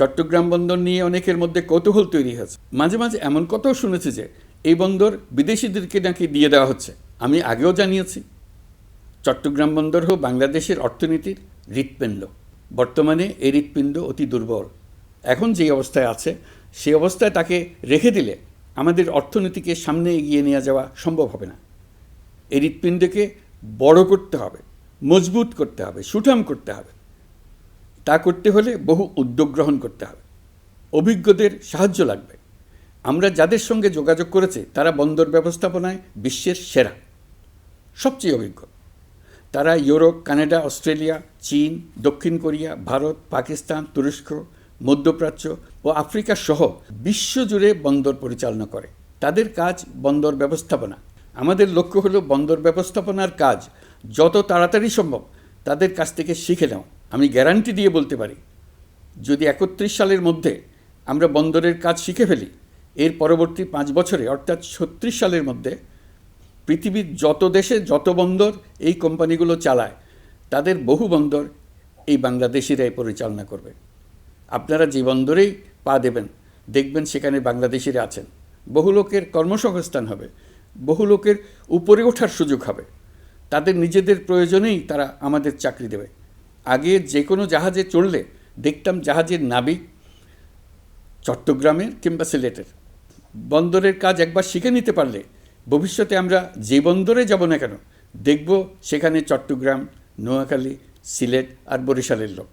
চট্টগ্রাম বন্দর নিয়ে অনেকের মধ্যে কৌতূহল তৈরি হয়েছে। মাঝে মাঝে এমন কথাও শুনেছি যে এই বন্দর বিদেশিদেরকে নাকি দিয়ে দেওয়া হচ্ছে। আমি আগেও জানিয়েছি, চট্টগ্রাম বন্দর হল বাংলাদেশের অর্থনীতির হৃৎপিণ্ড। বর্তমানে এই হৃৎপিণ্ড অতি দুর্বল। এখন যে অবস্থায় আছে সেই অবস্থায় তাকে রেখে দিলে আমাদের অর্থনীতিকে সামনে এগিয়ে নিয়ে যাওয়া সম্ভব হবে না। এই হৃৎপিণ্ডকে বড় করতে হবে, মজবুত করতে হবে, সুঠাম করতে হবে। তা করতে হলে বহু উদ্যোগ গ্রহণ করতে হবে, অভিজ্ঞদের সাহায্য লাগবে। আমরা যাদের সঙ্গে যোগাযোগ করেছি তারা বন্দর ব্যবস্থাপনায় বিশ্বের সেরা, সবচেয়ে অভিজ্ঞ। তারা ইউরোপ, কানাডা, অস্ট্রেলিয়া, চীন, দক্ষিণ কোরিয়া, ভারত, পাকিস্তান, তুরস্ক, মধ্যপ্রাচ্য ও আফ্রিকা সহ বিশ্বজুড়ে বন্দর পরিচালনা করে। তাদের কাজ বন্দর ব্যবস্থাপনা। আমাদের লক্ষ্য হলো বন্দর ব্যবস্থাপনার কাজ যত তাড়াতাড়ি সম্ভব তাদের কাছ থেকে শিখে নাও। আমি গ্যারান্টি দিয়ে বলতে পারি, যদি 31 সালের মধ্যে আমরা বন্দরের কাজ শিখে ফেলি, এর পরবর্তী 5 বছরে অর্থাৎ 36 সালের মধ্যে পৃথিবীর যত দেশে যত বন্দর এই কোম্পানিগুলো চালায় তাদের বহু বন্দর এই বাংলাদেশিরাই পরিচালনা করবে। আপনারা যে বন্দরেই পা দেবেন দেখবেন সেখানে বাংলাদেশিরা আছেন। বহু লোকের কর্মসংস্থান হবে, বহু লোকের উপরে ওঠার সুযোগ হবে। তাদের নিজেদের প্রয়োজনেই তারা আমাদের চাকরি দেবে। আগে যে কোনো জাহাজে চড়লে দেখতাম জাহাজের নাবিক চট্টগ্রামের কিংবা সিলেটের। বন্দরের কাজ একবার শিখে নিতে পারলে ভবিষ্যতে আমরা যে বন্দরে যাব না কেন দেখব সেখানে চট্টগ্রাম, নোয়াখালী, সিলেট আর বরিশালের লোক।